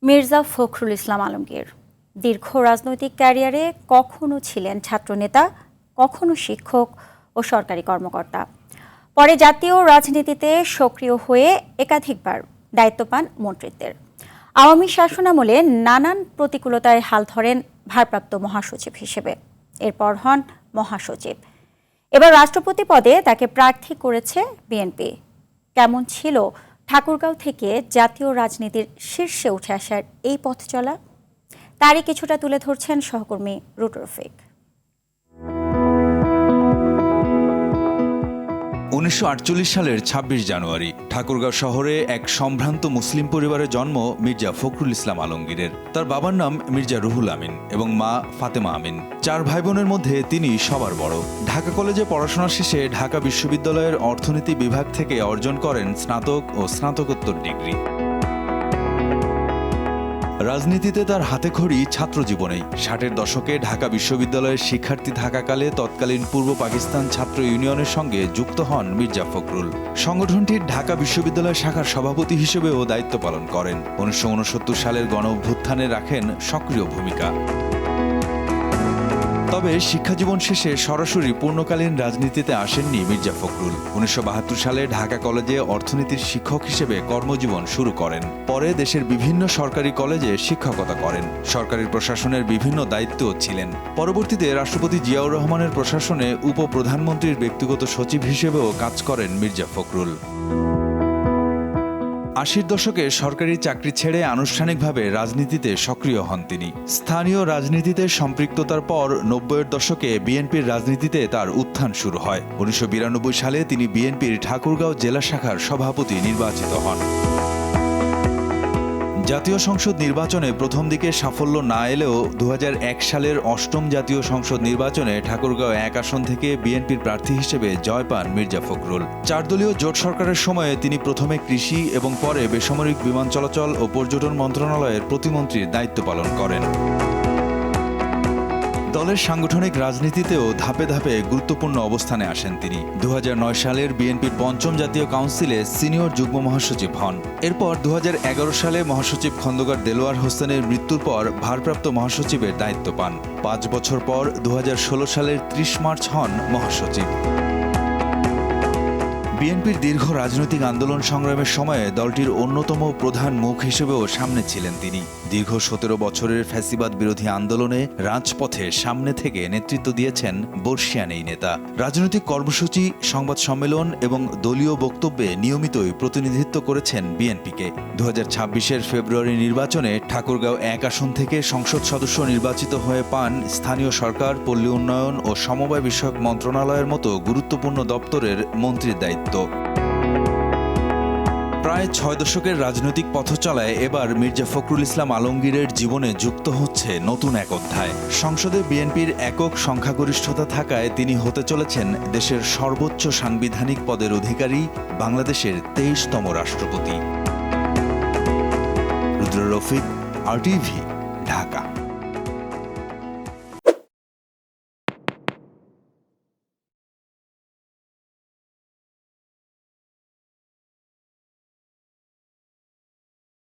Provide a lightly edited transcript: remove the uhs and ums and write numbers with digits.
মির্জা ফখরুল ইসলাম আলমগীর দীর্ঘ রাজনৈতিক ক্যারিয়ারে কখনো ছিলেন ছাত্রনেতা, কখনো শিক্ষক ও সরকারি কর্মকর্তা। পরে জাতীয় রাজনীতিতে সক্রিয় হয়ে একাধিকবার দায়িত্ব পান মন্ত্রিত্বের। আওয়ামী শাসনামলে নানান প্রতিকূলতায় হাল ধরেন ভারপ্রাপ্ত মহাসচিব হিসেবে। এরপর হন মহাসচিব। এবার রাষ্ট্রপতি পদে তাকে প্রার্থী করেছে বিএনপি। কেমন ছিল ঠাকুরগাঁও থেকে জাতীয় রাজনীতির শীর্ষে উঠে আসার এই পথ চলা, তারই কিছুটা তুলে ধরছেন সহকর্মী রুট রফিক। 1948 সালের ২৬ জানুয়ারি ঠাকুরগাঁও শহরে এক সম্ভ্রান্ত মুসলিম পরিবারে জন্ম মির্জা ফখরুল ইসলাম আলমগীরের। তার বাবার নাম মির্জা রুহুল আমিন এবং মা ফাতেমা আমিন। 4 ভাই বোনের মধ্যে তিনি সবার বড়। ঢাকা কলেজে পড়াশোনা শেষে ঢাকা বিশ্ববিদ্যালয়ের অর্থনীতি বিভাগ থেকে অর্জন করেন স্নাতক ও স্নাতকোত্তর ডিগ্রি। রাজনীতিতে তার হাতেখড়ি ছাত্র জীবনেই। 60-এর দশকে ঢাকা বিশ্ববিদ্যালয়ের শিক্ষার্থী থাকাকালে তৎকালীন পূর্ব পাকিস্তান ছাত্র ইউনিয়নের সঙ্গে যুক্ত হন মির্জা ফখরুল। সংগঠনটির ঢাকা বিশ্ববিদ্যালয় শাখার সভাপতি হিসেবেও দায়িত্ব পালন করেন। 1969 সালের গণঅভ্যুত্থানে রাখেন সক্রিয় ভূমিকা। তবে শিক্ষাজীবন শেষে সরাসরি পূর্ণকালীন রাজনীতিতে আসেননি মির্জা ফখরুল। 1972 সালে ঢাকা কলেজে অর্থনীতির শিক্ষক হিসেবে কর্মজীবন শুরু করেন। পরে দেশের বিভিন্ন সরকারি কলেজে শিক্ষকতা করেন। সরকারি প্রশাসনের বিভিন্ন দায়িত্বও ছিলেন। পরবর্তীতে রাষ্ট্রপতি জিয়াউর রহমানের প্রশাসনে উপপ্রধানমন্ত্রীর ব্যক্তিগত সচিব হিসেবেও কাজ করেন মির্জা ফখরুল। 80-র দশকে সরকারি চাকরি ছেড়ে আনুষ্ঠানিকভাবে রাজনীতিতে সক্রিয় হন তিনি। স্থানীয় রাজনীতিতে সম্পৃক্ততার পর 90-এর দশকে বিএনপির রাজনীতিতে তার উত্থান শুরু হয়। 1992 সালে তিনি বিএনপির ঠাকুরগাঁও জেলা শাখার সভাপতি নির্বাচিত হন। জাতীয় সংসদ নির্বাচনে প্রথম দিকে সাফল্য না এলেও 2001 সালের 8ম জাতীয় সংসদ নির্বাচনে ঠাকুরগাঁও 1 আসন থেকে বিএনপির প্রার্থী হিসেবে জয় পান মির্জা ফখরুল। 4 দলীয় জোট সরকারের সময়ে তিনি প্রথমে কৃষি এবং পরে বেসামরিক বিমান চলাচল ও পর্যটন মন্ত্রণালয়ের প্রতিমন্ত্রীর দায়িত্ব পালন করেন। দলের সাংগঠনিক রাজনীতিতেও ধাপে ধাপে গুরুত্বপূর্ণ অবস্থানে আসেন তিনি। 2009 সালের বিএনপির 5ম জাতীয় কাউন্সিলে সিনিয়র যুগ্ম মহাসচিব হন। এরপর 2011 সালে মহাসচিব খন্দকার দেলোয়ার হোসেনের মৃত্যুর পর ভারপ্রাপ্ত মহাসচিবের দায়িত্ব পান। 5 বছর পর 2016 সালের 30 মার্চ হন মহাসচিব। বিএনপির দীর্ঘ রাজনৈতিক আন্দোলন সংগ্রামের সময়ে দলটির অন্যতম প্রধান মুখ হিসেবেও সামনে ছিলেন তিনি। দীর্ঘ 17 বছরের ফ্যাসিবাদ বিরোধী আন্দোলনে রাজপথে সামনে থেকে নেতৃত্ব দিয়েছেন বর্ষিয়ান এই নেতা। রাজনৈতিক কর্মসূচি, সংবাদ সম্মেলন এবং দলীয় বক্তব্যে নিয়মিতই প্রতিনিধিত্ব করেছেন বিএনপিকে। 2026-এর ফেব্রুয়ারি নির্বাচনে ঠাকুরগাঁও 1 আসন থেকে সংসদ সদস্য নির্বাচিত হয়ে পান স্থানীয় সরকার, পল্লী উন্নয়ন ও সমবায় বিষয়ক মন্ত্রণালয়ের মতো গুরুত্বপূর্ণ দপ্তরের মন্ত্রীর দায়িত্ব। প্রায় 6 দশকের রাজনৈতিক পথচলায় এবার মির্জা ফখরুল ইসলাম আলমগীরের জীবনে যুক্ত হচ্ছে নতুন এক অধ্যায়। সংসদে বিএনপির একক সংখ্যাগরিষ্ঠতা থাকায় তিনি হতে চলেছেন দেশের সর্বোচ্চ সাংবিধানিক পদের অধিকারী, বাংলাদেশের 23তম রাষ্ট্রপতি। রুদ্র রফিক, RTV, ঢাকা।